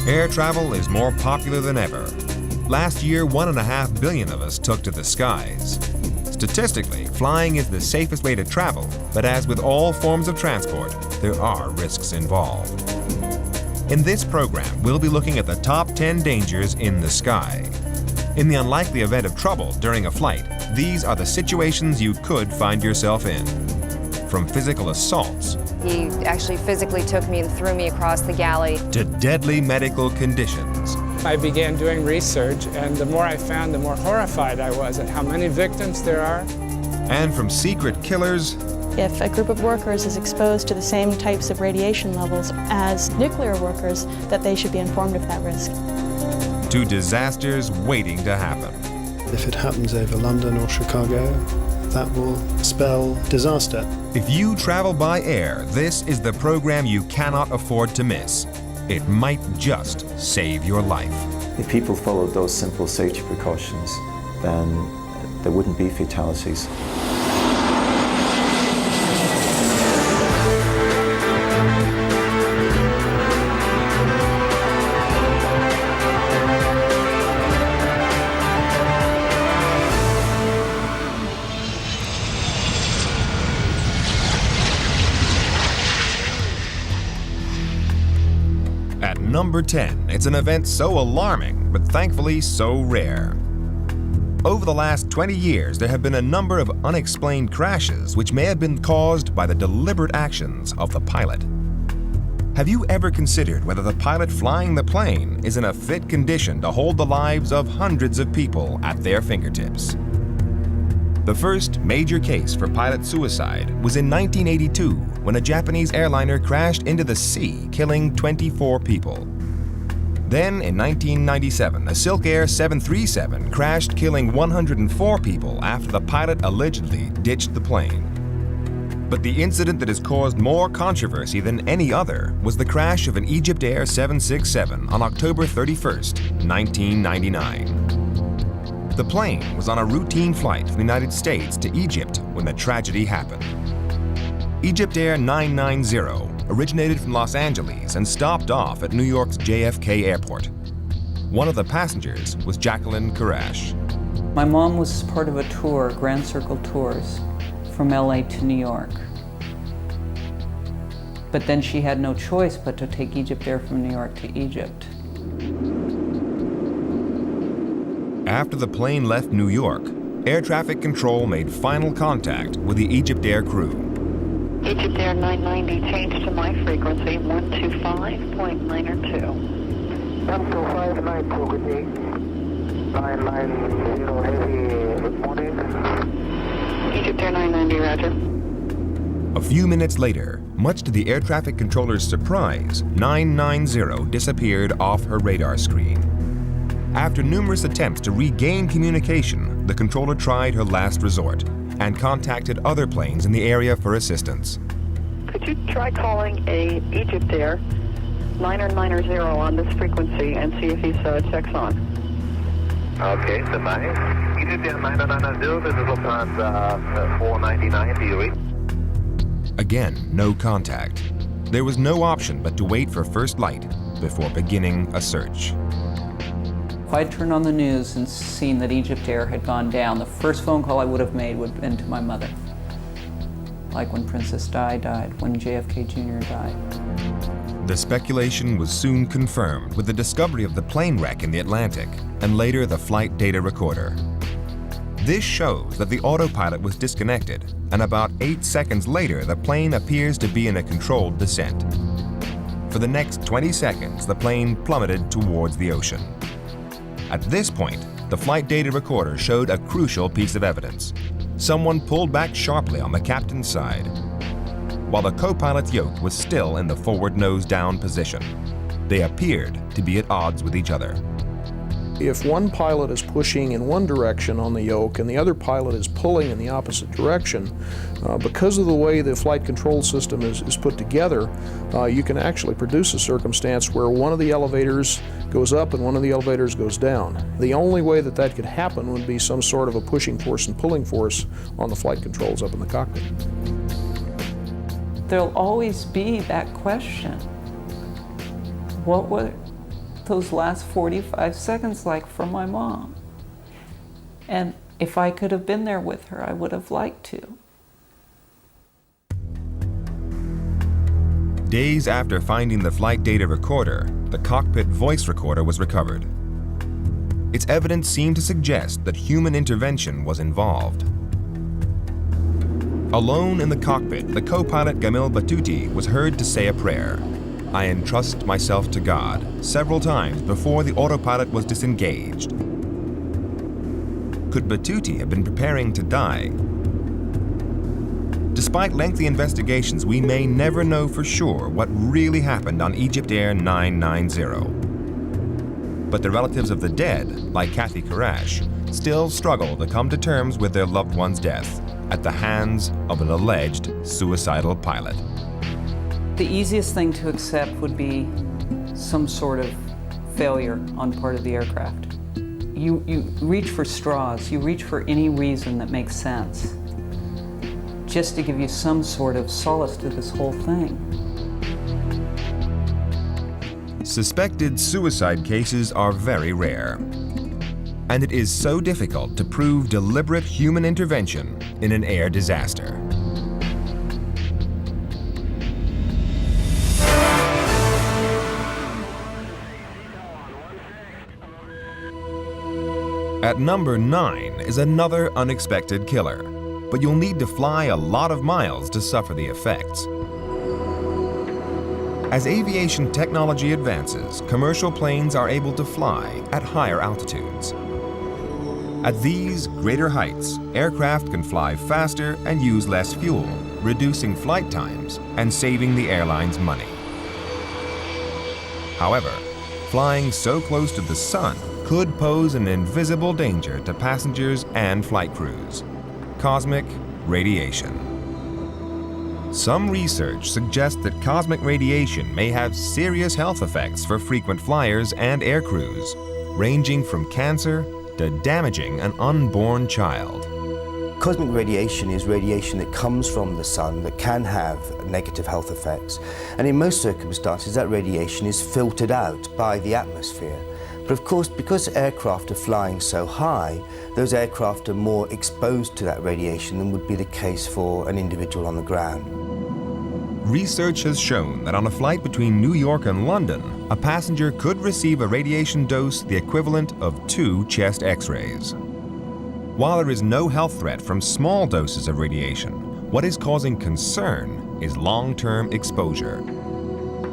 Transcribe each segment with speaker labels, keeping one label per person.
Speaker 1: Air travel is more popular than ever. Last year, 1.5 billion of us took to the skies. Statistically, flying is the safest way to travel, but as with all forms of transport, there are risks involved. In this program, we'll be looking at the top 10 dangers in the sky. In the unlikely event of trouble during a flight, these are the situations you could find yourself in. From physical assaults,
Speaker 2: he actually physically took me and threw me across the galley,
Speaker 1: to deadly medical conditions.
Speaker 3: I began doing research, and the more I found, the more horrified I was at how many victims there are.
Speaker 1: And from secret killers,
Speaker 4: if a group of workers is exposed to the same types of radiation levels as nuclear workers, that they should be informed of that risk.
Speaker 1: to disasters waiting to happen.
Speaker 5: If it happens over London or Chicago, that will spell disaster.
Speaker 1: If you travel by air, this is the program you cannot afford to miss. It might just save your life.
Speaker 6: If people followed those simple safety precautions, then there wouldn't be fatalities.
Speaker 1: At number 10, it's an event so alarming, but thankfully so rare. Over the last 20 years, there have been a number of unexplained crashes which may have been caused by the deliberate actions of the pilot. Have you ever considered whether the pilot flying the plane is in a fit condition to hold the lives of hundreds of people at their fingertips? The first major case for pilot suicide was in 1982 when a Japanese airliner crashed into the sea, killing 24 people. Then, in 1997, a Silk Air 737 crashed, killing 104 people after the pilot allegedly ditched the plane. But the incident that has caused more controversy than any other was the crash of an Egypt Air 767 on October 31st, 1999. The plane was on a routine flight from the United States to Egypt when the tragedy happened. Egypt Air 990 originated from Los Angeles and stopped off at New York's JFK Airport. One of the passengers was Jacqueline Karash.
Speaker 7: My mom was part of a tour, Grand Circle Tours, from LA to New York. But then she had no choice but to take Egypt Air from New York to Egypt.
Speaker 1: After the plane left New York, air traffic control made final contact with the Egypt Air crew.
Speaker 8: Egypt Air 990, change to my frequency, 125.902.
Speaker 9: 125.902, good day. 990 heavy, good morning.
Speaker 8: Egypt Air 990, roger.
Speaker 1: A few minutes later, much to the air traffic controller's surprise, 990 disappeared off her radar screen. After numerous attempts to regain communication, the controller tried her last resort and contacted other planes in the area for assistance.
Speaker 8: Could you try calling a Egypt Air 990 on this frequency and see if he checks on?
Speaker 9: Okay, stand by. Egypt Air 990, this is Lufthansa 499, do you read?
Speaker 1: Again, no contact. There was no option but to wait for first light before beginning a search.
Speaker 7: If I'd turned on the news and seen that Egypt Air had gone down, the first phone call I would have made would have been to my mother. Like when Princess Di died, when JFK Jr. died.
Speaker 1: The speculation was soon confirmed with the discovery of the plane wreck in the Atlantic, and later the flight data recorder. This shows that the autopilot was disconnected, and about 8 seconds later the plane appears to be in a controlled descent. For the next 20 seconds, the plane plummeted towards the ocean. At this point, the flight data recorder showed a crucial piece of evidence. Someone pulled back sharply on the captain's side, while the co-pilot's yoke was still in the forward nose-down position. They appeared to be at odds with each other.
Speaker 10: If one pilot is pushing in one direction on the yoke and the other pilot is pulling in the opposite direction, because of the way the flight control system is put together, you can actually produce a circumstance where one of the elevators goes up and one of the elevators goes down. The only way that that could happen would be some sort of a pushing force and pulling force on the flight controls up in the cockpit.
Speaker 7: There'll always be that question. What those last 45 seconds like for my mom. And if I could have been there with her, I would have liked to.
Speaker 1: Days after finding the flight data recorder, the cockpit voice recorder was recovered. Its evidence seemed to suggest that human intervention was involved. Alone in the cockpit, the co-pilot Gamil Batuti was heard to say a prayer. "I entrust myself to God," several times before the autopilot was disengaged. Could Batuti have been preparing to die? Despite lengthy investigations, we may never know for sure what really happened on Egypt Air 990. But the relatives of the dead, like Kathy Karash, still struggle to come to terms with their loved one's death at the hands of an alleged suicidal pilot.
Speaker 7: The easiest thing to accept would be some sort of failure on part of the aircraft. You reach for straws, you reach for any reason that makes sense, just to give you some sort of solace to this whole thing.
Speaker 1: Suspected suicide cases are very rare, and it is so difficult to prove deliberate human intervention in an air disaster. At number 9 is another unexpected killer, but you'll need to fly a lot of miles to suffer the effects. As aviation technology advances, commercial planes are able to fly at higher altitudes. At these greater heights, aircraft can fly faster and use less fuel, reducing flight times and saving the airlines money. However, flying so close to the sun could pose an invisible danger to passengers and flight crews: cosmic radiation. Some research suggests that cosmic radiation may have serious health effects for frequent flyers and air crews, ranging from cancer to damaging an unborn child.
Speaker 11: Cosmic radiation is radiation that comes from the sun that can have negative health effects. And in most circumstances, that radiation is filtered out by the atmosphere. But of course, because aircraft are flying so high, those aircraft are more exposed to that radiation than would be the case for an individual on the ground.
Speaker 1: Research has shown that on a flight between New York and London, a passenger could receive a radiation dose the equivalent of 2 chest X-rays. While there is no health threat from small doses of radiation, what is causing concern is long-term exposure.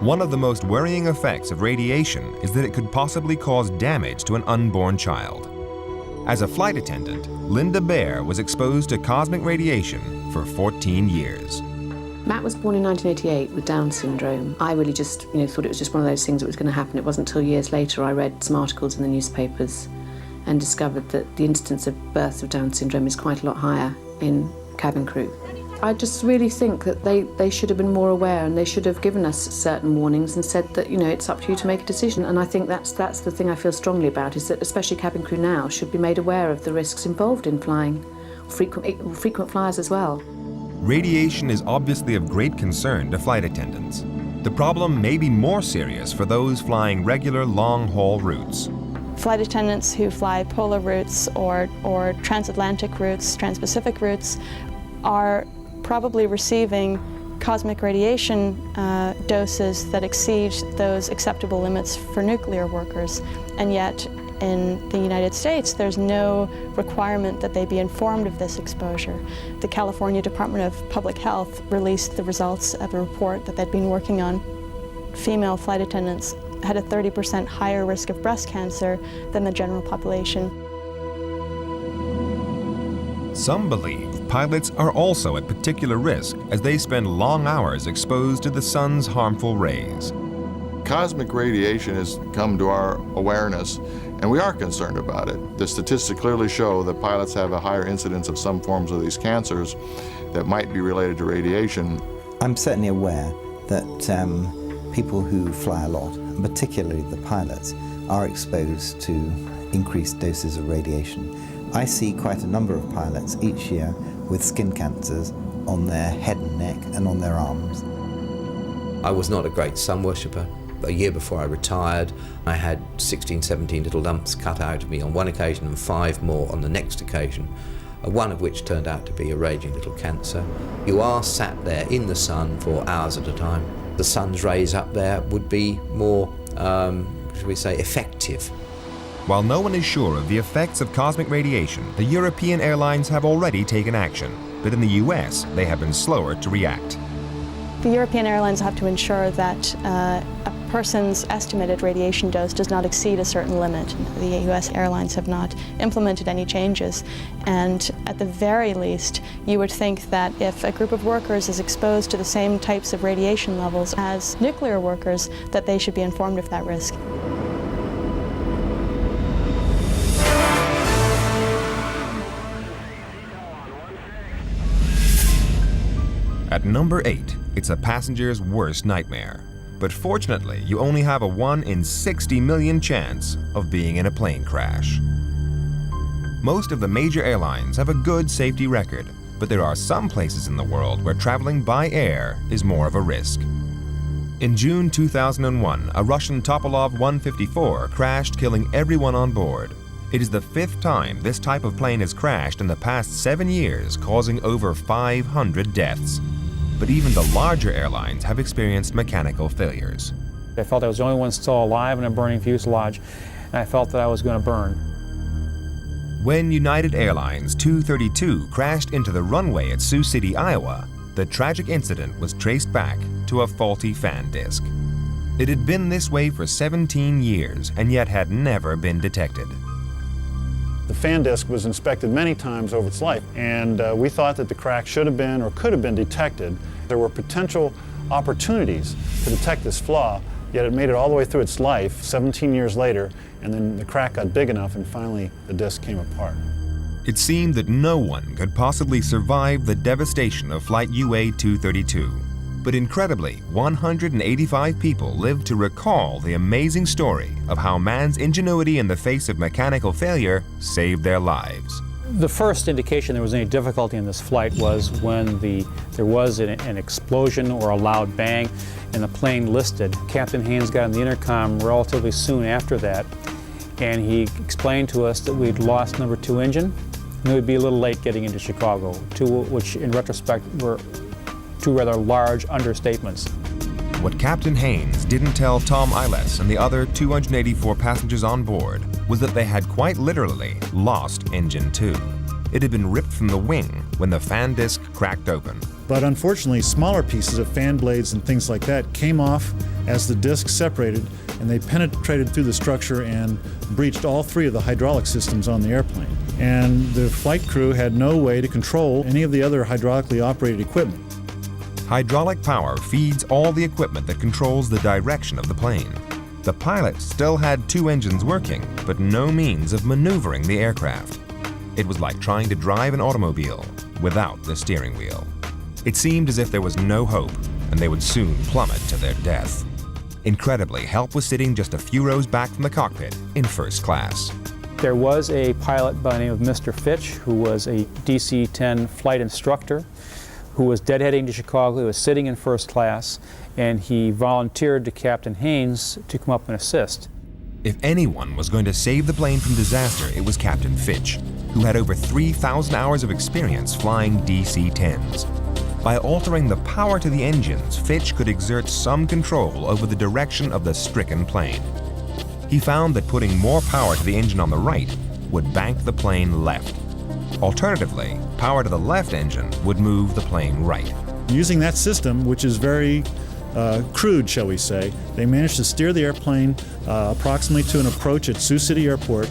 Speaker 1: One of the most worrying effects of radiation is that it could possibly cause damage to an unborn child. As a flight attendant, Linda Baer was exposed to cosmic radiation for 14 years.
Speaker 12: Matt was born in 1988 with Down syndrome. I really just thought it was just one of those things that was going to happen. It wasn't until years later I read some articles in the newspapers and discovered that the incidence of births with Down syndrome is quite a lot higher in cabin crew. I just really think that they should have been more aware, and they should have given us certain warnings and said that, it's up to you to make a decision. And I think that's the thing I feel strongly about, is that especially cabin crew now should be made aware of the risks involved in flying, frequent flyers as well.
Speaker 1: Radiation is obviously of great concern to flight attendants. The problem may be more serious for those flying regular long-haul routes.
Speaker 4: Flight attendants who fly polar routes or transatlantic routes, transpacific routes, are probably receiving cosmic radiation doses that exceed those acceptable limits for nuclear workers. And yet, in the United States, there's no requirement that they be informed of this exposure. The California Department of Public Health released the results of a report that they'd been working on. Female flight attendants had a 30% higher risk of breast cancer than the general population.
Speaker 1: Some believe pilots are also at particular risk as they spend long hours exposed to the sun's harmful rays.
Speaker 13: Cosmic radiation has come to our awareness, and we are concerned about it. The statistics clearly show that pilots have a higher incidence of some forms of these cancers that might be related to radiation.
Speaker 14: I'm certainly aware that people who fly a lot, and particularly the pilots, are exposed to increased doses of radiation. I see quite a number of pilots each year with skin cancers on their head and neck and on their arms.
Speaker 15: I was not a great sun worshipper. A year before I retired, I had 16, 17 little lumps cut out of me on one occasion and 5 more on the next occasion, one of which turned out to be a raging little cancer. You are sat there in the sun for hours at a time. The sun's rays up there would be more, shall we say, effective.
Speaker 1: While no one is sure of the effects of cosmic radiation, the European airlines have already taken action, but in the US, they have been slower to react.
Speaker 4: The European airlines have to ensure that a person's estimated radiation dose does not exceed a certain limit. The US airlines have not implemented any changes, and at the very least, you would think that if a group of workers is exposed to the same types of radiation levels as nuclear workers, that they should be informed of that risk.
Speaker 1: At number 8, it's a passenger's worst nightmare. But fortunately, you only have a 1 in 60 million chance of being in a plane crash. Most of the major airlines have a good safety record, but there are some places in the world where traveling by air is more of a risk. In June 2001, a Russian Topolov 154 crashed, killing everyone on board. It is the 5th time this type of plane has crashed in the past 7 years, causing over 500 deaths. But even the larger airlines have experienced mechanical failures.
Speaker 16: I felt I was the only one still alive in a burning fuselage, and I felt that I was going to burn.
Speaker 1: When United Airlines 232 crashed into the runway at Sioux City, Iowa, the tragic incident was traced back to a faulty fan disc. It had been this way for 17 years and yet had never been detected.
Speaker 17: The fan disc was inspected many times over its life, and we thought that the crack should have been or could have been detected. There were potential opportunities to detect this flaw, yet it made it all the way through its life 17 years later, and then the crack got big enough and finally the disc came apart.
Speaker 1: It seemed that no one could possibly survive the devastation of Flight UA-232. But incredibly, 185 people lived to recall the amazing story of how man's ingenuity in the face of mechanical failure saved their lives.
Speaker 16: The first indication there was any difficulty in this flight was when there was an explosion or a loud bang and the plane listed. Captain Haynes got on the intercom relatively soon after that, and he explained to us that we'd lost number 2 engine and we'd be a little late getting into Chicago, which in retrospect were 2 rather large understatements.
Speaker 1: What Captain Haynes didn't tell Tom Eiles and the other 284 passengers on board was that they had quite literally lost engine 2. It had been ripped from the wing when the fan disc cracked open.
Speaker 17: But unfortunately, smaller pieces of fan blades and things like that came off as the disc separated, and they penetrated through the structure and breached all 3 of the hydraulic systems on the airplane. And the flight crew had no way to control any of the other hydraulically operated equipment.
Speaker 1: Hydraulic power feeds all the equipment that controls the direction of the plane. The pilot still had 2 engines working, but no means of maneuvering the aircraft. It was like trying to drive an automobile without the steering wheel. It seemed as if there was no hope, and they would soon plummet to their death. Incredibly, help was sitting just a few rows back from the cockpit in first class.
Speaker 16: There was a pilot by the name of Mr. Fitch, who was a DC-10 flight instructor, who was deadheading to Chicago. He was sitting in first class, and he volunteered to Captain Haynes to come up and assist.
Speaker 1: If anyone was going to save the plane from disaster, it was Captain Fitch, who had over 3,000 hours of experience flying DC-10s. By altering the power to the engines, Fitch could exert some control over the direction of the stricken plane. He found that putting more power to the engine on the right would bank the plane left. Alternatively, power to the left engine would move the plane right.
Speaker 17: Using that system, which is very crude, shall we say, they managed to steer the airplane approximately to an approach at Sioux City Airport.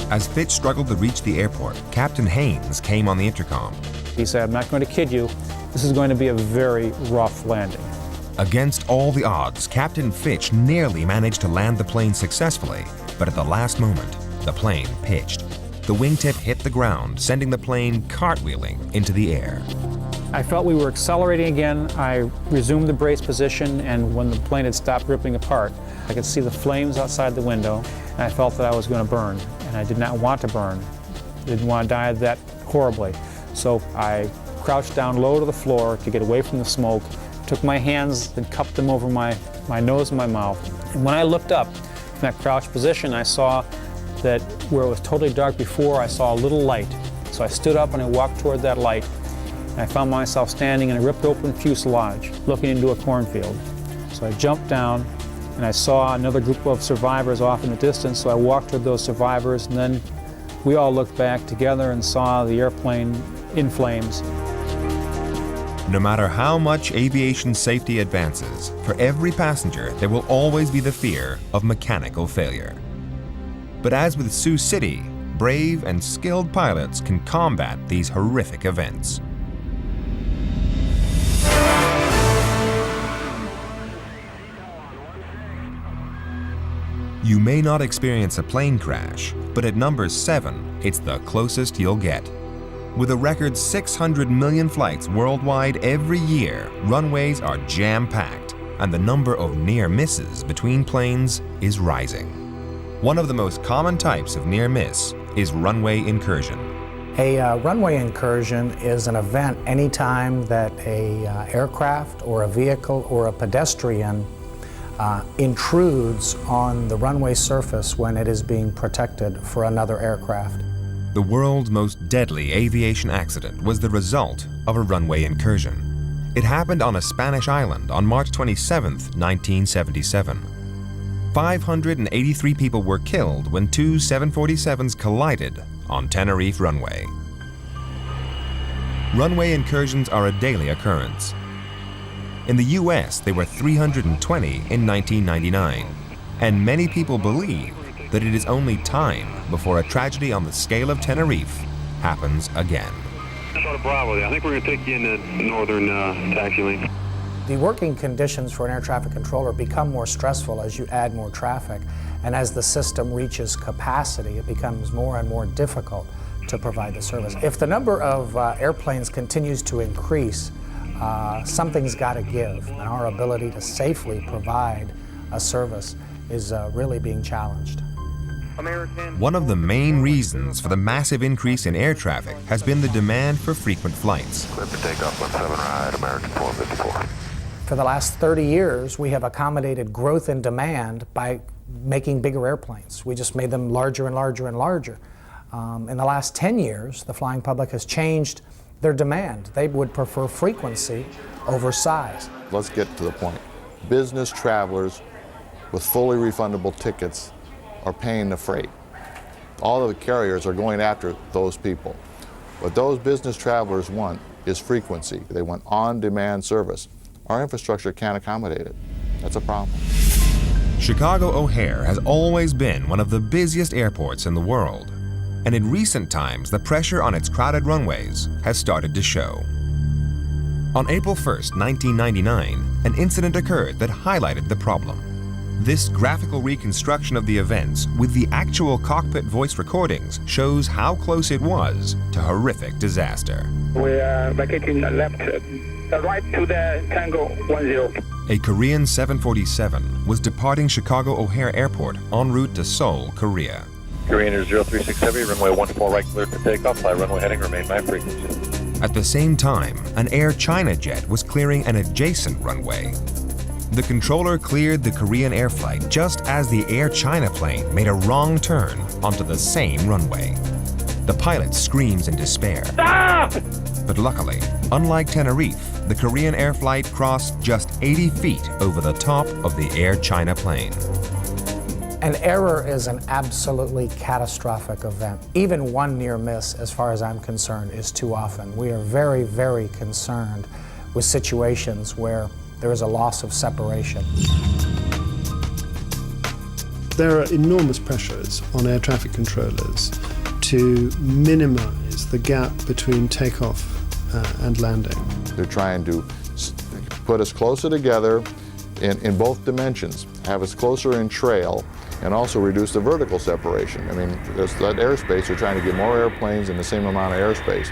Speaker 1: As Fitch struggled to reach the airport, Captain Haynes came on the intercom.
Speaker 16: He said, "I'm not going to kid you, this is going to be a very rough landing."
Speaker 1: Against all the odds, Captain Fitch nearly managed to land the plane successfully, but at the last moment, the plane pitched. The wingtip hit the ground, sending the plane cartwheeling into the air.
Speaker 16: I felt we were accelerating again. I resumed the brace position, and when the plane had stopped ripping apart, I could see the flames outside the window, and I felt that I was going to burn, and I did not want to burn. I didn't want to die that horribly. So I crouched down low to the floor to get away from the smoke took my hands and cupped them over my nose and my mouth. And when I looked up from that crouched position, I saw that where it was totally dark before, I saw a little light. So I stood up and I walked toward that light. And I found myself standing in a ripped open fuselage, looking into a cornfield. So I jumped down and I saw another group of survivors off in the distance, so I walked toward those survivors, and then we all looked back together and saw the airplane in flames.
Speaker 1: No matter how much aviation safety advances, for every passenger there will always be the fear of mechanical failure. But as with Sioux City, brave and skilled pilots can combat these horrific events. You may not experience a plane crash, but at number 7, it's the closest you'll get. With a record 600 million flights worldwide every year, runways are jam-packed, and the number of near misses between planes is rising. One of the most common types of near miss is runway incursion.
Speaker 18: A runway incursion is an event anytime that a aircraft or a vehicle or a pedestrian intrudes on the runway surface when it is being protected for another aircraft.
Speaker 1: The world's most deadly aviation accident was the result of a runway incursion. It happened on a Spanish island on March 27, 1977. 583 people were killed when two 747s collided on Tenerife runway. Runway incursions are a daily occurrence. In the US, they were 320 in 1999, and many people believe that it is only time before a tragedy on the scale of Tenerife happens again.
Speaker 19: Bravo, I think we're going to take you in the northern taxi lane.
Speaker 18: The working conditions for an air traffic controller become more stressful as you add more traffic, and as the system reaches capacity, it becomes more and more difficult to provide the service. If the number of airplanes continues to increase, something's got to give, and our ability to safely provide a service is really being challenged.
Speaker 1: One of the main reasons for the massive increase in air traffic has been the demand for frequent flights.
Speaker 19: Clear for takeoff, 17 right, American 454.
Speaker 18: For the last 30 years, we have accommodated growth in demand by making bigger airplanes. We just made them larger and larger and larger. In the last 10 years, the flying public has changed their demand. They would prefer frequency over size.
Speaker 13: Let's get to the point. Business travelers with fully refundable tickets are paying the freight. All of the carriers are going after those people. What those business travelers want is frequency. They want on-demand service. Our infrastructure can't accommodate it. That's a problem.
Speaker 1: Chicago O'Hare has always been one of the busiest airports in the world, and in recent times the pressure on its crowded runways has started to show. On April 1st, 1999, an incident occurred that highlighted the problem. This graphical reconstruction of the events with the actual cockpit voice recordings shows how close it was to horrific disaster.
Speaker 20: We are vacating left, right to the Tango 10.
Speaker 1: A Korean 747 was departing Chicago O'Hare Airport en route to Seoul, Korea.
Speaker 19: Korean Air 0367, runway 14 right, clear for takeoff, fly runway heading, remain my frequency.
Speaker 1: At the same time, an Air China jet was clearing an adjacent runway. The controller cleared the Korean air flight just as the Air China plane made a wrong turn onto the same runway. The pilot screams in despair.
Speaker 20: Stop!
Speaker 1: But luckily, unlike Tenerife, the Korean air flight crossed just 80 feet over the top of the Air China plane.
Speaker 18: An error is an absolutely catastrophic event. Even one near miss, as far as I'm concerned, is too often. We are very, very concerned with situations where there is a loss of separation.
Speaker 5: There are enormous pressures on air traffic controllers to minimize the gap between takeoff and landing.
Speaker 13: They're trying to put us closer together in both dimensions, have us closer in trail, and also reduce the vertical separation. I mean, there's that airspace, they're trying to get more airplanes in the same amount of airspace.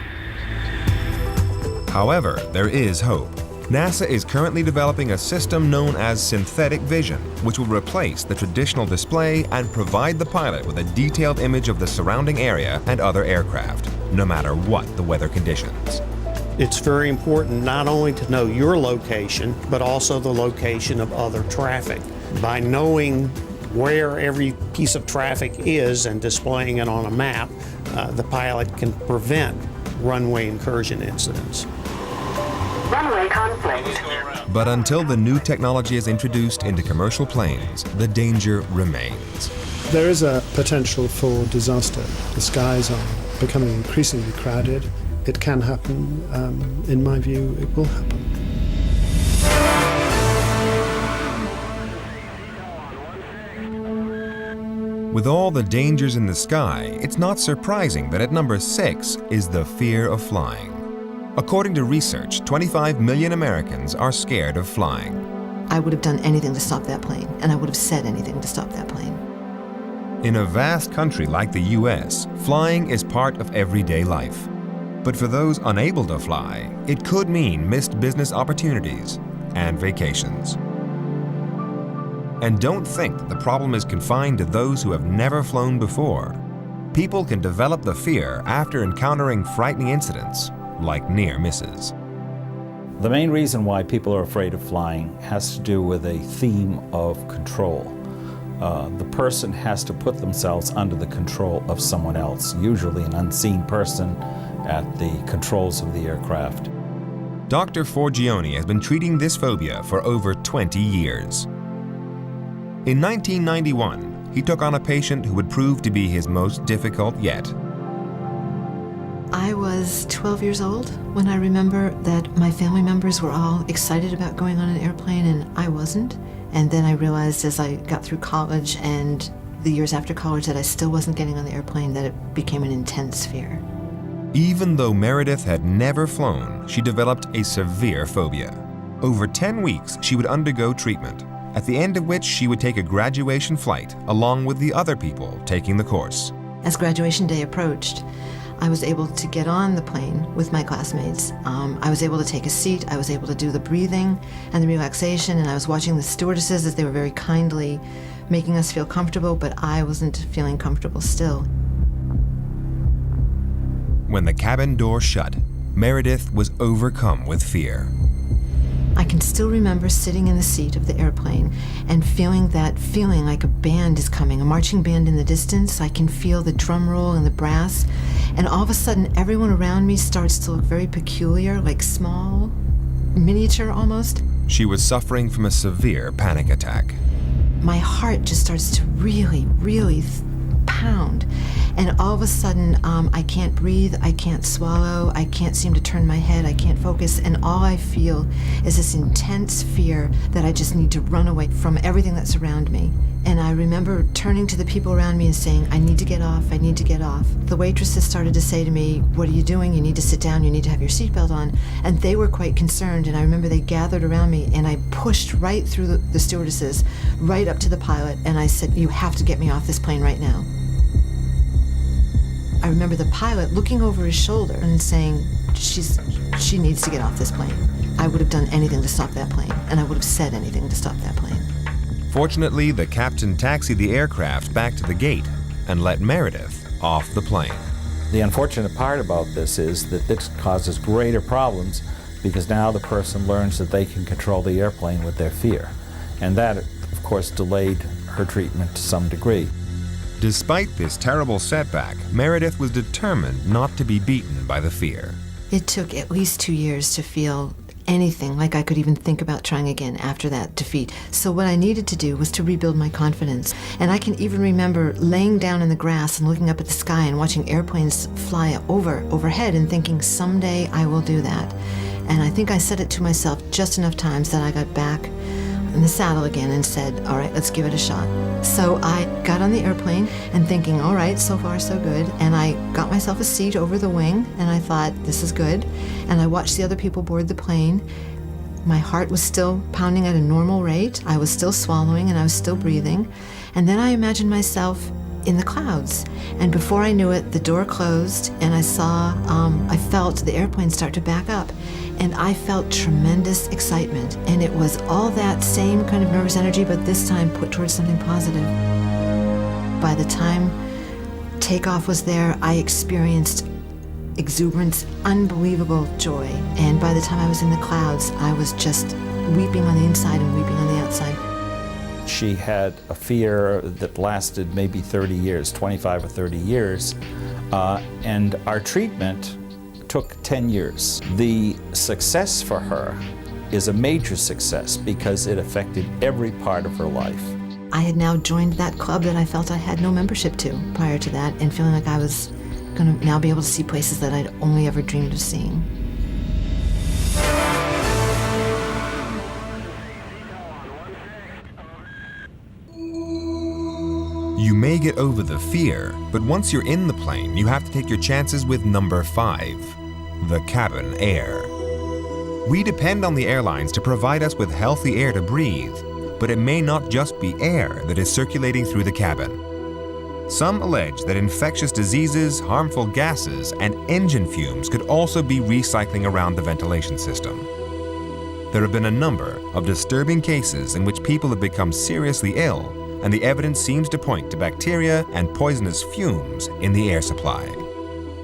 Speaker 1: However, there is hope. NASA is currently developing a system known as synthetic vision, which will replace the traditional display and provide the pilot with a detailed image of the surrounding area and other aircraft, no matter what the weather conditions.
Speaker 21: It's very important not only to know your location, but also the location of other traffic. By knowing where every piece of traffic is and displaying it on a map, the pilot can prevent runway incursion incidents.
Speaker 1: Runway conflict. But until the new technology is introduced into commercial planes, the danger remains.
Speaker 5: There is a potential for disaster. The skies are becoming increasingly crowded. It can happen. In my view, it will happen.
Speaker 1: With all the dangers in the sky, it's not surprising that at number 6 is the fear of flying. According to research, 25 million Americans are scared of flying.
Speaker 22: I would have done anything to stop that plane, and I would have said anything to stop that plane.
Speaker 1: In a vast country like the US, flying is part of everyday life. But for those unable to fly, it could mean missed business opportunities and vacations. And don't think that the problem is confined to those who have never flown before. People can develop the fear after encountering frightening incidents, like near misses.
Speaker 23: The main reason why people are afraid of flying has to do with a theme of control. The person has to put themselves under the control of someone else, usually an unseen person at the controls of the aircraft.
Speaker 1: Dr. Forgione has been treating this phobia for over 20 years. In 1991, he took on a patient who would prove to be his most difficult yet.
Speaker 22: I was 12 years old when I remember that my family members were all excited about going on an airplane and I wasn't. And then I realized as I got through college and the years after college that I still wasn't getting on the airplane, that it became an intense fear.
Speaker 1: Even though Meredith had never flown, she developed a severe phobia. Over 10 weeks, she would undergo treatment, at the end of which she would take a graduation flight along with the other people taking the course.
Speaker 22: As graduation day approached, I was able to get on the plane with my classmates. I was able to take a seat, I was able to do the breathing and the relaxation, and I was watching the stewardesses as they were very kindly making us feel comfortable, but I wasn't feeling comfortable still.
Speaker 1: When the cabin door shut, Meredith was overcome with fear.
Speaker 22: I can still remember sitting in the seat of the airplane and feeling that feeling like a band is coming, a marching band in the distance. I can feel the drum roll and the brass, and all of a sudden everyone around me starts to look very peculiar, like small, miniature almost.
Speaker 1: She was suffering from a severe panic attack.
Speaker 22: My heart just starts to really, really pound. And all of a sudden, I can't breathe, I can't swallow, I can't seem to turn my head, I can't focus, and all I feel is this intense fear that I just need to run away from everything that's around me. And I remember turning to the people around me and saying, I need to get off, I need to get off. The waitresses started to say to me, what are you doing? You need to sit down, you need to have your seatbelt on. And they were quite concerned, and I remember they gathered around me, and I pushed right through the stewardesses, right up to the pilot, and I said, you have to get me off this plane right now. I remember the pilot looking over his shoulder and saying, she needs to get off this plane. I would have done anything to stop that plane, and I would have said anything to stop that plane.
Speaker 1: Fortunately, the captain taxied the aircraft back to the gate and let Meredith off the plane.
Speaker 23: The unfortunate part about this is that this causes greater problems because now the person learns that they can control the airplane with their fear. And that, of course, delayed her treatment to some degree.
Speaker 1: Despite this terrible setback, Meredith was determined not to be beaten by the fear.
Speaker 22: It took at least 2 years to feel anything like I could even think about trying again after that defeat. So what I needed to do was to rebuild my confidence. And I can even remember laying down in the grass and looking up at the sky and watching airplanes fly overhead and thinking, someday I will do that. And I think I said it to myself just enough times that I got back in the saddle again and said, all right, let's give it a shot. So I got on the airplane and thinking, all right, so far so good. And I got myself a seat over the wing and I thought, this is good. And I watched the other people board the plane. My heart was still pounding at a normal rate. I was still swallowing and I was still breathing. And then I imagined myself in the clouds. And before I knew it, the door closed and I felt the airplane start to back up. And I felt tremendous excitement. And it was all that same kind of nervous energy, but this time put towards something positive. By the time takeoff was there, I experienced exuberance, unbelievable joy. And by the time I was in the clouds, I was just weeping on the inside and weeping on the outside.
Speaker 23: She had a fear that lasted maybe 30 years, 25 or 30 years, and our treatment took 10 years. The success for her is a major success because it affected every part of her life.
Speaker 22: I had now joined that club that I felt I had no membership to prior to that, and feeling like I was going to now be able to see places that I'd only ever dreamed of seeing.
Speaker 1: You may get over the fear, but once you're in the plane, you have to take your chances with number 5, the cabin air. We depend on the airlines to provide us with healthy air to breathe, but it may not just be air that is circulating through the cabin. Some allege that infectious diseases, harmful gases, and engine fumes could also be recycling around the ventilation system. There have been a number of disturbing cases in which people have become seriously ill, and the evidence seems to point to bacteria and poisonous fumes in the air supply.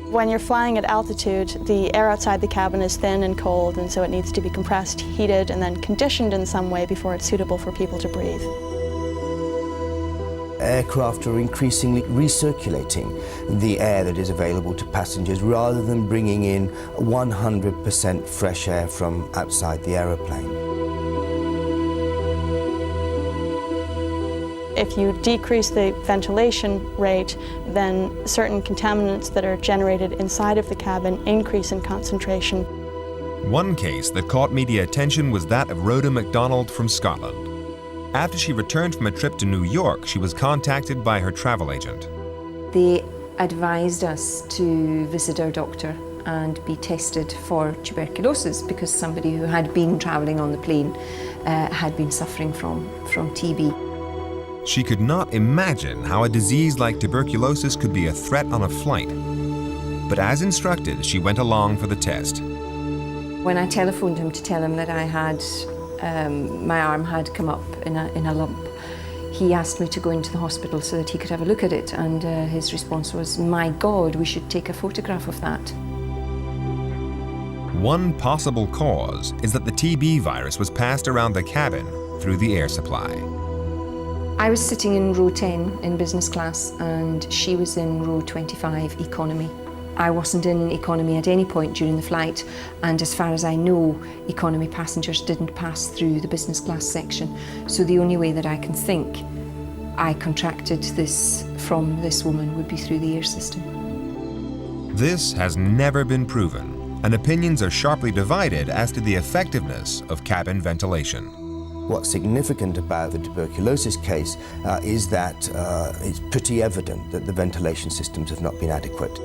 Speaker 4: When you're flying at altitude, the air outside the cabin is thin and cold, and so it needs to be compressed, heated, and then conditioned in some way before it's suitable for people to breathe.
Speaker 11: Aircraft are increasingly recirculating the air that is available to passengers rather than bringing in 100% fresh air from outside the aeroplane.
Speaker 4: If you decrease the ventilation rate, then certain contaminants that are generated inside of the cabin increase in concentration.
Speaker 1: One case that caught media attention was that of Rhoda MacDonald from Scotland. After she returned from a trip to New York, she was contacted by her travel agent.
Speaker 2: They advised us to visit our doctor and be tested for tuberculosis because somebody who had been travelling on the plane had been suffering from TB.
Speaker 1: She could not imagine how a disease like tuberculosis could be a threat on a flight. But as instructed, she went along for the test.
Speaker 2: When I telephoned him to tell him that I had, my arm had come up in a lump, he asked me to go into the hospital so that he could have a look at it, and his response was, "My God, we should take a photograph of that."
Speaker 1: One possible cause is that the TB virus was passed around the cabin through the air supply.
Speaker 2: I was sitting in row 10 in business class and she was in row 25 economy. I wasn't in economy at any point during the flight, and as far as I know, economy passengers didn't pass through the business class section. So the only way that I can think I contracted this from this woman would be through the air system.
Speaker 1: This has never been proven, and opinions are sharply divided as to the effectiveness of cabin ventilation.
Speaker 11: What's significant about the tuberculosis case is that it's pretty evident that the ventilation systems have not been adequate.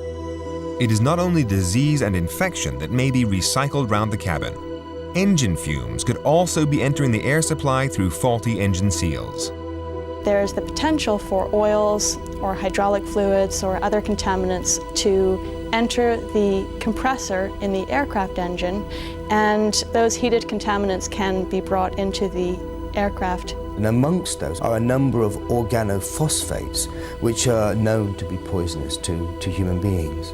Speaker 1: It is not only disease and infection that may be recycled round the cabin. Engine fumes could also be entering the air supply through faulty engine seals.
Speaker 4: There is the potential for oils or hydraulic fluids or other contaminants to enter the compressor in the aircraft engine, and those heated contaminants can be brought into the aircraft.
Speaker 11: And amongst those are a number of organophosphates which are known to be poisonous to human beings.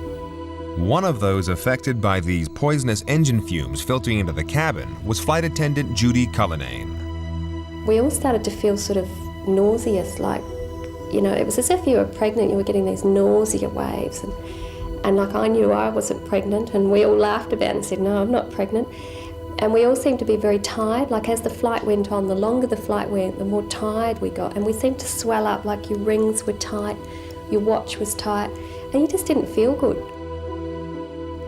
Speaker 1: One of those affected by these poisonous engine fumes filtering into the cabin was flight attendant Judy Cullinane.
Speaker 3: We all started to feel sort of nauseous, like, you know, it was as if you were pregnant, you were getting these nausea waves. And like I knew I wasn't pregnant, and we all laughed about it and said, no, I'm not pregnant. And we all seemed to be very tired, like as the flight went on, the longer the flight went, the more tired we got. And we seemed to swell up, like your rings were tight, your watch was tight, and you just didn't feel good.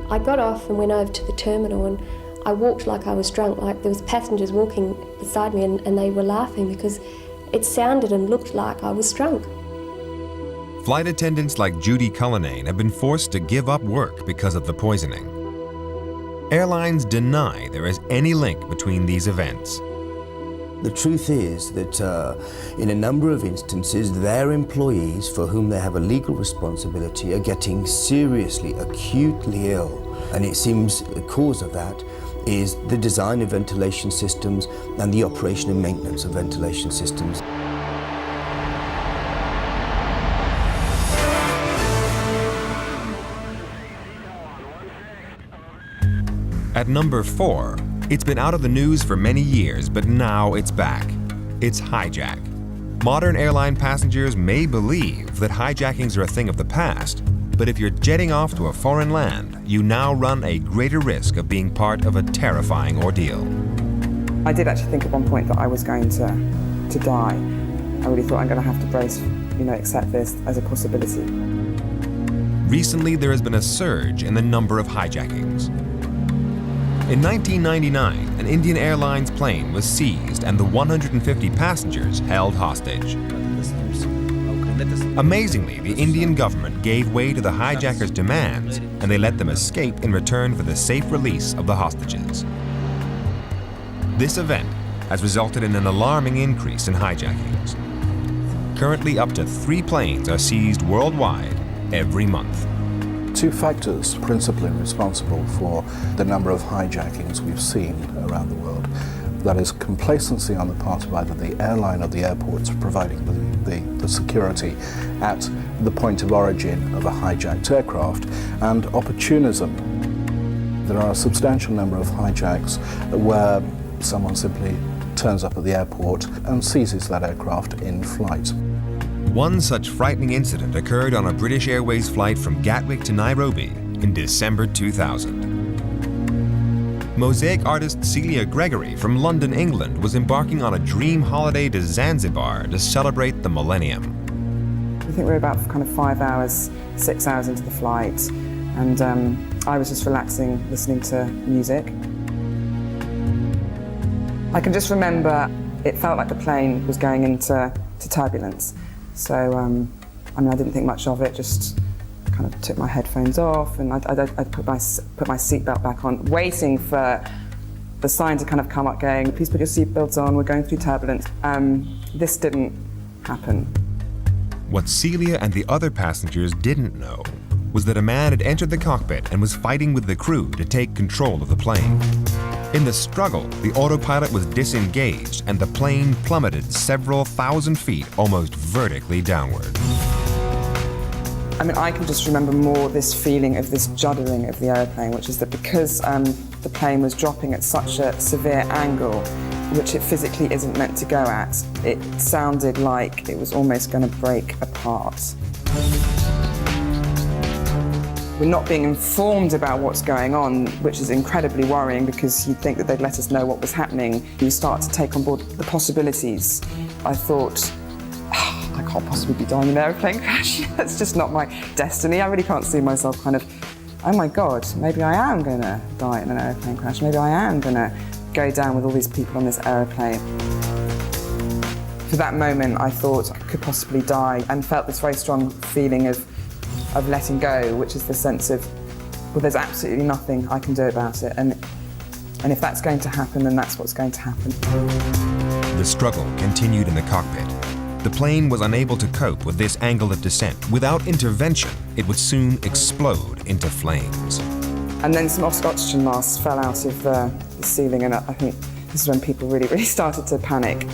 Speaker 3: I got off and went over to the terminal, and I walked like I was drunk, like there was passengers walking beside me, and they were laughing because it sounded and looked like I was drunk.
Speaker 1: Flight attendants like Judy Cullinane have been forced to give up work because of the poisoning. Airlines deny there is any link between these events.
Speaker 11: The truth is that in a number of instances, their employees for whom they have a legal responsibility are getting seriously, acutely ill. And it seems the cause of that is the design of ventilation systems and the operation and maintenance of ventilation systems.
Speaker 1: At number 4, it's been out of the news for many years, but now it's back. It's hijack. Modern airline passengers may believe that hijackings are a thing of the past, but if you're jetting off to a foreign land, you now run a greater risk of being part of a terrifying ordeal.
Speaker 6: I did actually think at one point that I was going to die. I really thought I'm going to have to brace, accept this as a possibility.
Speaker 1: Recently, there has been a surge in the number of hijackings. In 1999, an Indian Airlines plane was seized and the 150 passengers held hostage. Amazingly, the Indian government gave way to the hijackers' demands and they let them escape in return for the safe release of the hostages. This event has resulted in an alarming increase in hijackings. Currently, up to 3 planes are seized worldwide every month.
Speaker 10: 2 factors principally responsible for the number of hijackings we've seen around the world. That is complacency on the part of either the airline or the airports providing the security at the point of origin of a hijacked aircraft, and opportunism. There are a substantial number of hijacks where someone simply turns up at the airport and seizes that aircraft in flight.
Speaker 1: One such frightening incident occurred on a British Airways flight from Gatwick to Nairobi in December 2000. Mosaic artist Celia Gregory from London, England was embarking on a dream holiday to Zanzibar to celebrate the millennium.
Speaker 6: I think we were about kind of 5 hours, 6 hours into the flight, and I was just relaxing, listening to music. I can just remember it felt like the plane was going into turbulence. So, I didn't think much of it, just kind of took my headphones off and I put my seatbelt back on, waiting for the sign to kind of come up going, please put your seatbelts on, we're going through turbulence. This didn't happen.
Speaker 1: What Celia and the other passengers didn't know was that a man had entered the cockpit and was fighting with the crew to take control of the plane. In the struggle, the autopilot was disengaged and the plane plummeted several thousand feet almost vertically downward.
Speaker 6: I can just remember more this feeling of this juddering of the aeroplane, which is that because the plane was dropping at such a severe angle, which it physically isn't meant to go at, it sounded like it was almost going to break apart. We're not being informed about what's going on, which is incredibly worrying because you'd think that they'd let us know what was happening. You start to take on board the possibilities. I thought, I can't possibly be dying in an aeroplane crash. That's just not my destiny. I really can't see myself kind of, oh my God, maybe I am going to die in an aeroplane crash. Maybe I am going to go down with all these people on this aeroplane. For that moment, I thought I could possibly die and felt this very strong feeling of letting go, which is the sense of, well, there's absolutely nothing I can do about it. And if that's going to happen, then that's what's going to happen.
Speaker 1: The struggle continued in the cockpit. The plane was unable to cope with this angle of descent. Without intervention, it would soon explode into flames.
Speaker 6: And then some oxygen masks fell out of the ceiling, and I think this is when people really started to panic.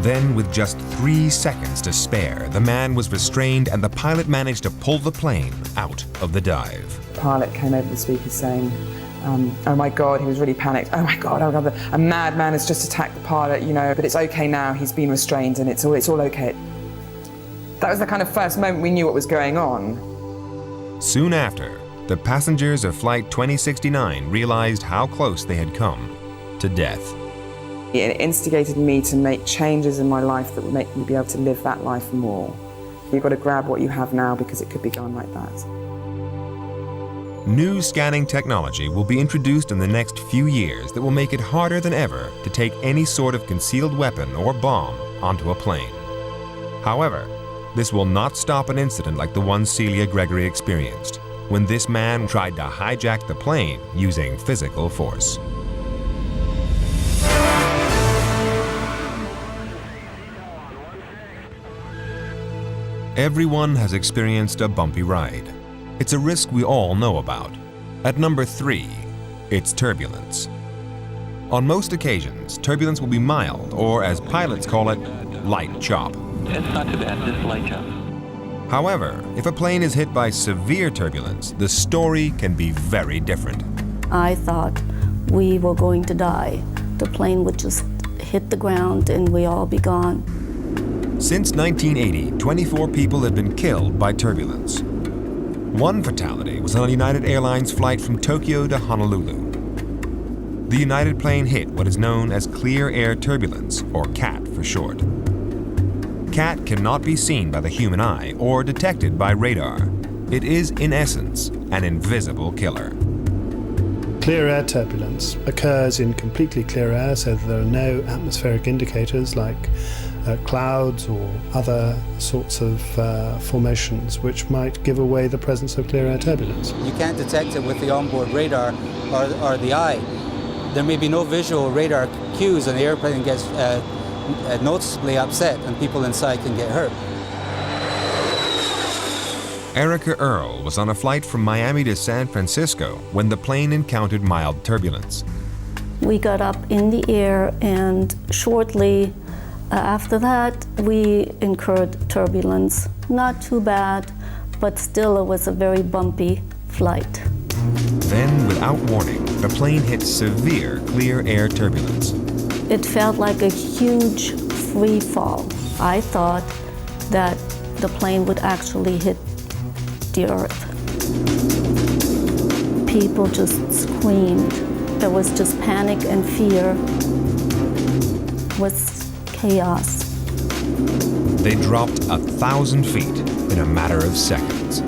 Speaker 1: Then, with just 3 seconds to spare, the man was restrained and the pilot managed to pull the plane out of the dive.
Speaker 6: The pilot came over the speaker saying, oh my God, he was really panicked. Oh my God, a madman has just attacked the pilot, but it's okay now, he's been restrained and it's all okay. That was the kind of first moment we knew what was going on.
Speaker 1: Soon after, the passengers of Flight 2069 realized how close they had come to death.
Speaker 6: It instigated me to make changes in my life that would make me be able to live that life more. You've got to grab what you have now because it could be gone like that.
Speaker 1: New scanning technology will be introduced in the next few years that will make it harder than ever to take any sort of concealed weapon or bomb onto a plane. However, this will not stop an incident like the one Celia Gregory experienced, when this man tried to hijack the plane using physical force. Everyone has experienced a bumpy ride. It's a risk we all know about. At number 3, it's turbulence. On most occasions, turbulence will be mild, or as pilots call it, light chop.
Speaker 8: It's not too bad, just light chop.
Speaker 1: However, if a plane is hit by severe turbulence, the story can be very different.
Speaker 9: I thought
Speaker 7: we were going to die. The plane would just hit the ground and we all be gone.
Speaker 1: Since 1980, 24 people have been killed by turbulence. One fatality was on a United Airlines flight from Tokyo to Honolulu. The United plane hit what is known as clear air turbulence, or CAT for short. CAT cannot be seen by the human eye or detected by radar. It is, in essence, an invisible killer.
Speaker 5: Clear air turbulence occurs in completely clear air, so that there are no atmospheric indicators like clouds or other sorts of formations which might give away the presence of clear air turbulence.
Speaker 9: You can't detect it with the onboard radar or the eye. There may be no visual radar cues and the airplane gets noticeably upset and people inside can get hurt.
Speaker 1: Erica Earle was on a flight from Miami to San Francisco when the plane encountered mild turbulence.
Speaker 7: We got up in the air and shortly after that we incurred turbulence. Not too bad, but still it was a very bumpy flight.
Speaker 1: Then, without warning, the plane hit severe clear air turbulence.
Speaker 7: It felt like a huge free fall. I thought that the plane would actually hit the earth. People just screamed. There was just panic and fear. It was chaos.
Speaker 1: They dropped 1,000 feet in a matter of seconds.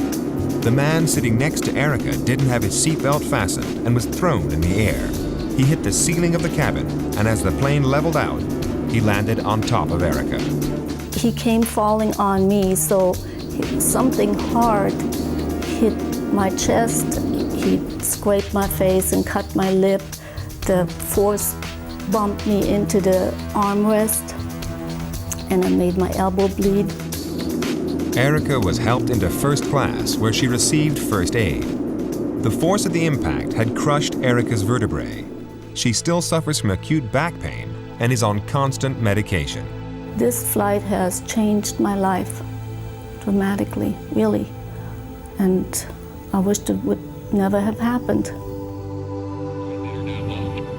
Speaker 1: The man sitting next to Erica didn't have his seatbelt fastened and was thrown in the air. He hit the ceiling of the cabin, and as the plane leveled out, he landed on top of Erica.
Speaker 7: He came falling on me, so something hard hit my chest. He scraped my face and cut my lip. The force bumped me into the armrest, and it made my elbow bleed.
Speaker 1: Erica was helped into first class, where she received first aid. The force of the impact had crushed Erica's vertebrae. She still suffers from acute back pain and is on constant medication.
Speaker 7: This flight has changed my life dramatically, really. And I wish it would never have happened.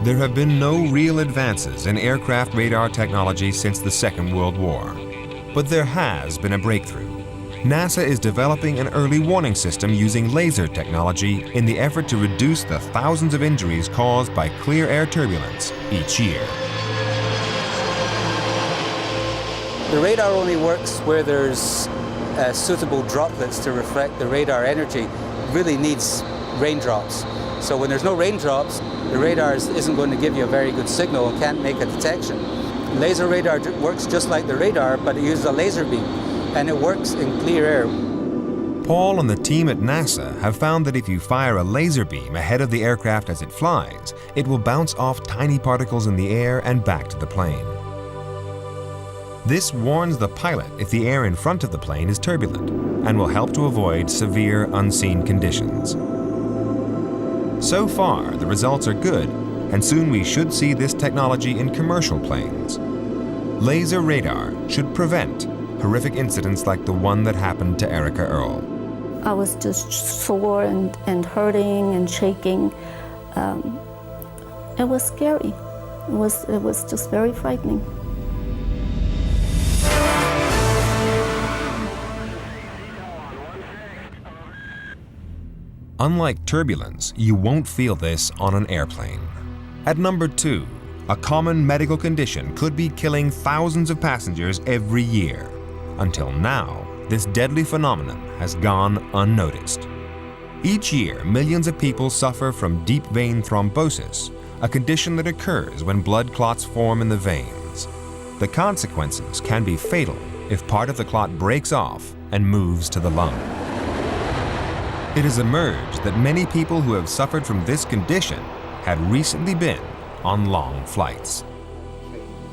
Speaker 1: There have been no real advances in aircraft radar technology since the Second World War. But there has been a breakthrough. NASA is developing an early warning system using laser technology in the effort to reduce the thousands of injuries caused by clear air turbulence each year.
Speaker 9: The radar only works where there's suitable droplets to reflect the radar energy. It really needs raindrops. So when there's no raindrops, the radar isn't going to give you a very good signal and can't make a detection. Laser radar works just like the radar, but it uses a laser beam, and it works in clear air.
Speaker 1: Paul and the team at NASA have found that if you fire a laser beam ahead of the aircraft as it flies, it will bounce off tiny particles in the air and back to the plane. This warns the pilot if the air in front of the plane is turbulent and will help to avoid severe unseen conditions. So far, the results are good, and soon we should see this technology in commercial planes. Laser radar should prevent horrific incidents like the one that happened to Erica Earle.
Speaker 7: I was just sore and hurting and shaking. It was scary. It was just very frightening.
Speaker 1: Unlike turbulence, you won't feel this on an airplane. At number 2, a common medical condition could be killing thousands of passengers every year. Until now, this deadly phenomenon has gone unnoticed. Each year, millions of people suffer from deep vein thrombosis, a condition that occurs when blood clots form in the veins. The consequences can be fatal if part of the clot breaks off and moves to the lung. It has emerged that many people who have suffered from this condition had recently been on long flights.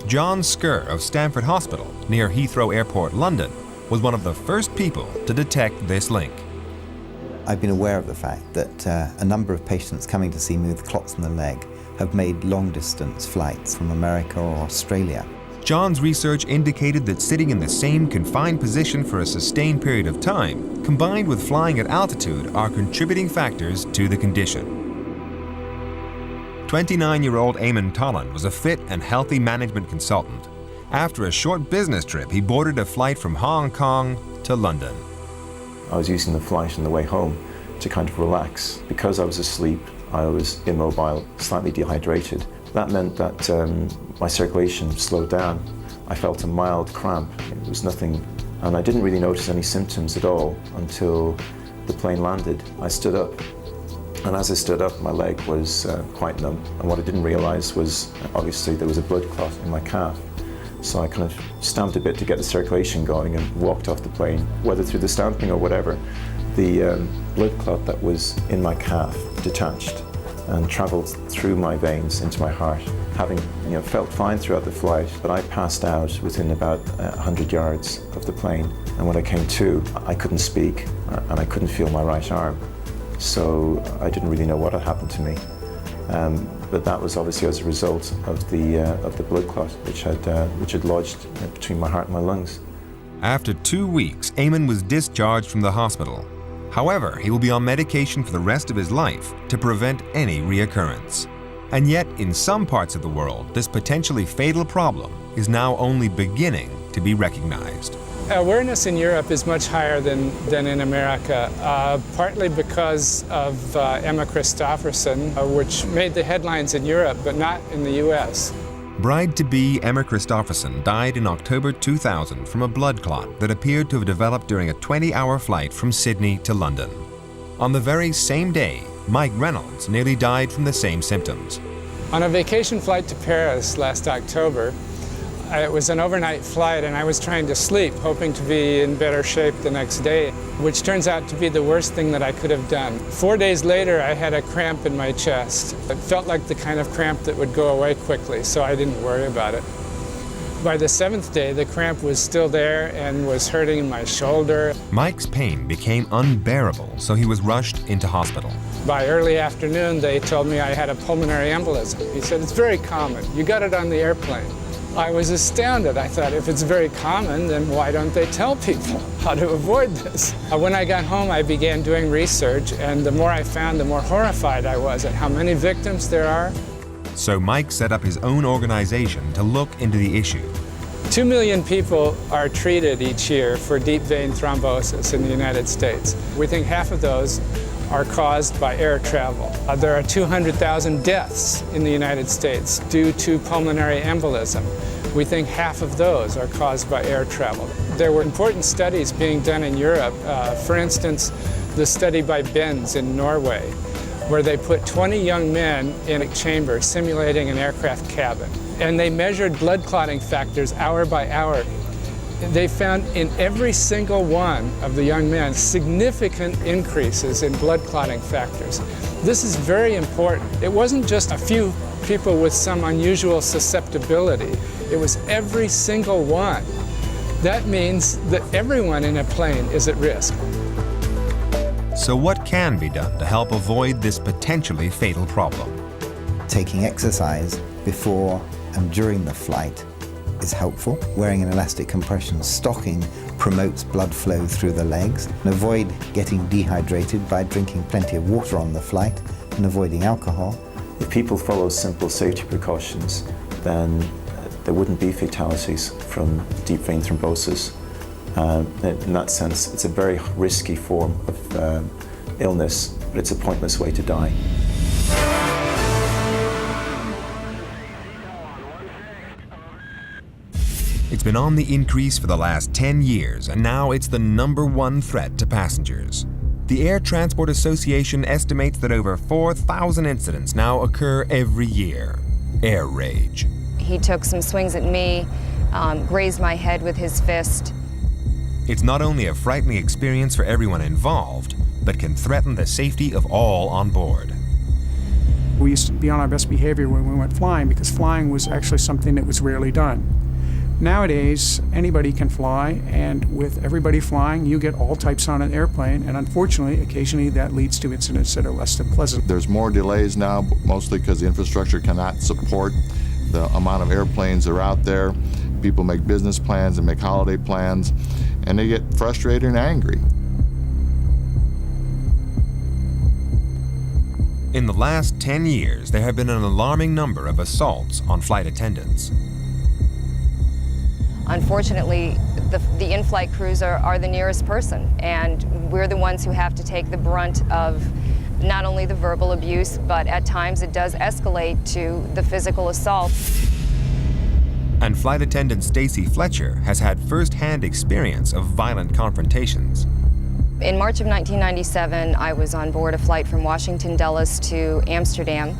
Speaker 1: John Skerr of Stamford Hospital, near Heathrow Airport, London, was one of the first people to detect this link.
Speaker 14: I've been aware of the fact that a number of patients coming to see me with clots in the leg have made long-distance flights from America or Australia.
Speaker 1: John's research indicated that sitting in the same confined position for a sustained period of time, combined with flying at altitude, are contributing factors to the condition. 29-year-old Eamon Tolland was a fit and healthy management consultant. After a short business trip, he boarded a flight from Hong Kong to London.
Speaker 12: I was using the flight on the way home to kind of relax. Because I was asleep, I was immobile, slightly dehydrated. That meant that my circulation slowed down. I felt a mild cramp. It was nothing, and I didn't really notice any symptoms at all until the plane landed. I stood up, and as I stood up, my leg was quite numb. And what I didn't realize was, obviously, there was a blood clot in my calf. So I kind of stamped a bit to get the circulation going and walked off the plane. Whether through the stamping or whatever, the blood clot that was in my calf detached and traveled through my veins into my heart. Having felt fine throughout the flight, but I passed out within about 100 yards of the plane. And when I came to, I couldn't speak and I couldn't feel my right arm. So I didn't really know what had happened to me. But that was obviously as a result of the blood clot, which had lodged between my heart and my lungs.
Speaker 1: After 2 weeks, Eamon was discharged from the hospital. However, he will be on medication for the rest of his life to prevent any reoccurrence. And yet, in some parts of the world, this potentially fatal problem is now only beginning to be recognized.
Speaker 15: Awareness in Europe is much higher than in America, partly because of Emma Christopherson, which made the headlines in Europe, but not in the US.
Speaker 1: Bride-to-be Emma Christopherson died in October 2000 from a blood clot that appeared to have developed during a 20-hour flight from Sydney to London. On the very same day, Mike Reynolds nearly died from the same symptoms.
Speaker 15: On a vacation flight to Paris last October, it was an overnight flight and I was trying to sleep, hoping to be in better shape the next day, which turns out to be the worst thing that I could have done. 4 days later, I had a cramp in my chest. It felt like the kind of cramp that would go away quickly, so I didn't worry about it. By the 7th day, the cramp was still there and was hurting in my shoulder.
Speaker 1: Mike's pain became unbearable, so he was rushed into hospital.
Speaker 15: By early afternoon, they told me I had a pulmonary embolism. He said, "It's very common. You got it on the airplane." I was astounded. I thought, if it's very common, then why don't they tell people how to avoid this? When I got home, I began doing research, and the more I found, the more horrified I was at how many victims there are.
Speaker 1: So Mike set up his own organization to look into the issue.
Speaker 15: 2 million people are treated each year for deep vein thrombosis in the United States. We think half of those are caused by air travel. There are 200,000 deaths in the United States due to pulmonary embolism. We think half of those are caused by air travel. There were important studies being done in Europe. For instance, the study by Benz in Norway, where they put 20 young men in a chamber simulating an aircraft cabin. And they measured blood clotting factors hour by hour. They found in every single one of the young men significant increases in blood clotting factors. This is very important. It wasn't just a few people with some unusual susceptibility. It was every single one. That means that everyone in a plane is at risk.
Speaker 1: So what can be done to help avoid this potentially fatal problem?
Speaker 14: Taking exercise before and during the flight is helpful. Wearing an elastic compression stocking promotes blood flow through the legs. And avoid getting dehydrated by drinking plenty of water on the flight and avoiding alcohol.
Speaker 12: If people follow simple safety precautions, then there wouldn't be fatalities from deep vein thrombosis. In that sense, it's a very risky form of illness, but it's a pointless way to die.
Speaker 1: It's been on the increase for the last 10 years, and now it's the #1 threat to passengers. The Air Transport Association estimates that over 4,000 incidents now occur every year. Air rage.
Speaker 17: He took some swings at me, grazed my head with his fist.
Speaker 1: It's not only a frightening experience for everyone involved, but can threaten the safety of all on board.
Speaker 24: We used to be on our best behavior when we went flying because flying was actually something that was rarely done. Nowadays, anybody can fly, and with everybody flying, you get all types on an airplane, and unfortunately, occasionally that leads to incidents that are less than pleasant.
Speaker 13: There's more delays now, mostly because the infrastructure cannot support the amount of airplanes that are out there. People make business plans and make holiday plans, and they get frustrated and angry.
Speaker 1: In the last 10 years, there have been an alarming number of assaults on flight attendants.
Speaker 17: Unfortunately, the in-flight crews are the nearest person, and we're the ones who have to take the brunt of not only the verbal abuse, but at times it does escalate to the physical assault.
Speaker 1: And flight attendant Stacy Fletcher has had first-hand experience of violent confrontations.
Speaker 17: In March of 1997, I was on board a flight from Washington Dulles to Amsterdam,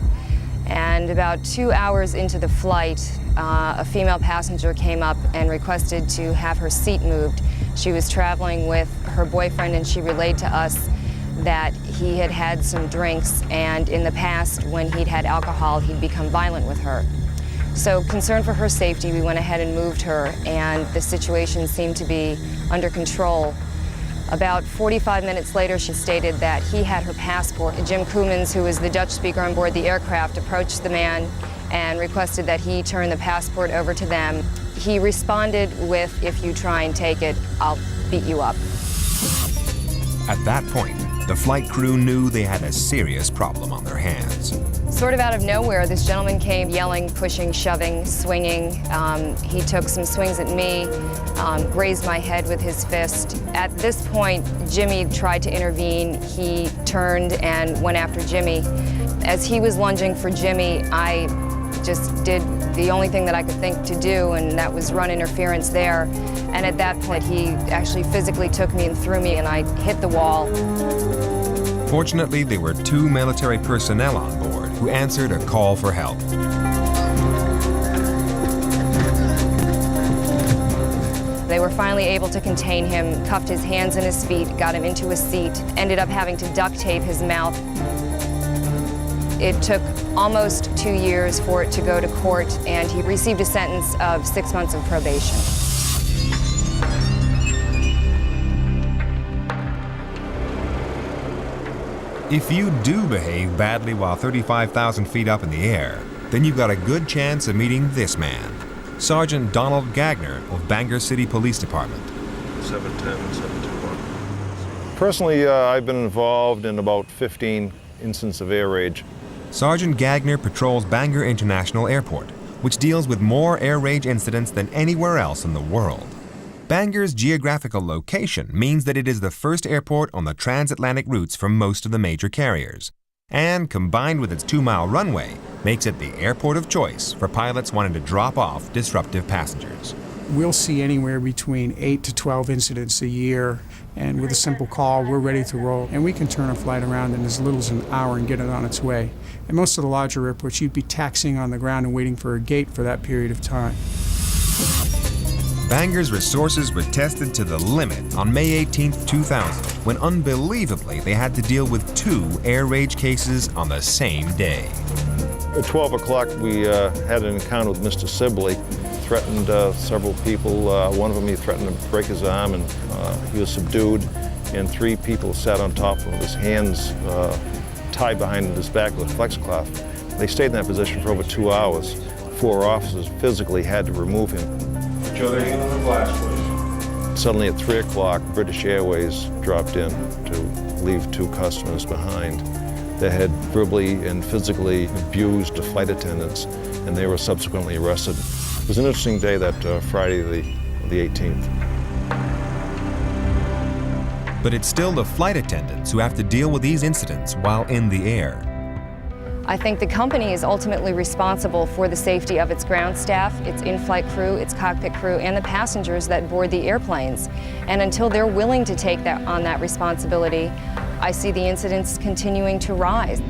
Speaker 17: and about 2 hours into the flight, a female passenger came up and requested to have her seat moved. She was traveling with her boyfriend, and she relayed to us that he had had some drinks, and in the past, when he'd had alcohol, he'd become violent with her. So, concerned for her safety, we went ahead and moved her, and the situation seemed to be under control. About 45 minutes later, she stated that he had her passport. Jim Koemans, who was the Dutch speaker on board the aircraft, approached the man and requested that he turn the passport over to them. He responded with, "If you try and take it, I'll beat you up."
Speaker 1: At that point, the flight crew knew they had a serious problem on their hands.
Speaker 17: Sort of out of nowhere, this gentleman came yelling, pushing, shoving, swinging. He took some swings at me, grazed my head with his fist. At this point, Jimmy tried to intervene. He turned and went after Jimmy. As he was lunging for Jimmy, I just did the only thing that I could think to do, and that was run interference there. And at that point, he actually physically took me and threw me, and I hit the wall.
Speaker 1: Fortunately, there were 2 military personnel on board who answered a call for help.
Speaker 17: They were finally able to contain him, cuffed his hands and his feet, got him into a seat, ended up having to duct tape his mouth. It took almost 2 years for it to go to court, and he received a sentence of 6 months of probation.
Speaker 1: If you do behave badly while 35,000 feet up in the air, then you've got a good chance of meeting this man, Sergeant Donald Gagner of Bangor City Police Department.
Speaker 16: 710 and 721. Personally, I've been involved in about 15 incidents of air rage.
Speaker 1: Sergeant Gagner patrols Bangor International Airport, which deals with more air rage incidents than anywhere else in the world. Bangor's geographical location means that it is the first airport on the transatlantic routes for most of the major carriers, and combined with its 2-mile runway, makes it the airport of choice for pilots wanting to drop off disruptive passengers.
Speaker 24: We'll see anywhere between 8 to 12 incidents a year, and with a simple call, we're ready to roll, and we can turn a flight around in as little as an hour and get it on its way. At most of the larger airports, you'd be taxiing on the ground and waiting for a gate for that period of time.
Speaker 1: Bangor's resources were tested to the limit on May 18, 2000, when unbelievably they had to deal with 2 air rage cases on the same day.
Speaker 16: At 12 o'clock, we had an encounter with Mr. Sibley. Threatened several people. One of them, he threatened to break his arm, and he was subdued, and 3 people sat on top of him, his hands tied behind his back with a flex cloth. They stayed in that position for over 2 hours. 4 officers physically had to remove him. Put your other hand on the glass, please. Suddenly at 3 o'clock, British Airways dropped in to leave 2 customers behind. They had verbally and physically abused the flight attendants, and they were subsequently arrested. It was an interesting day, that Friday the 18th.
Speaker 1: But it's still the flight attendants who have to deal with these incidents while in the air.
Speaker 17: I think the company is ultimately responsible for the safety of its ground staff, its in-flight crew, its cockpit crew, and the passengers that board the airplanes. And until they're willing to take on that responsibility, I see the incidents continuing to rise.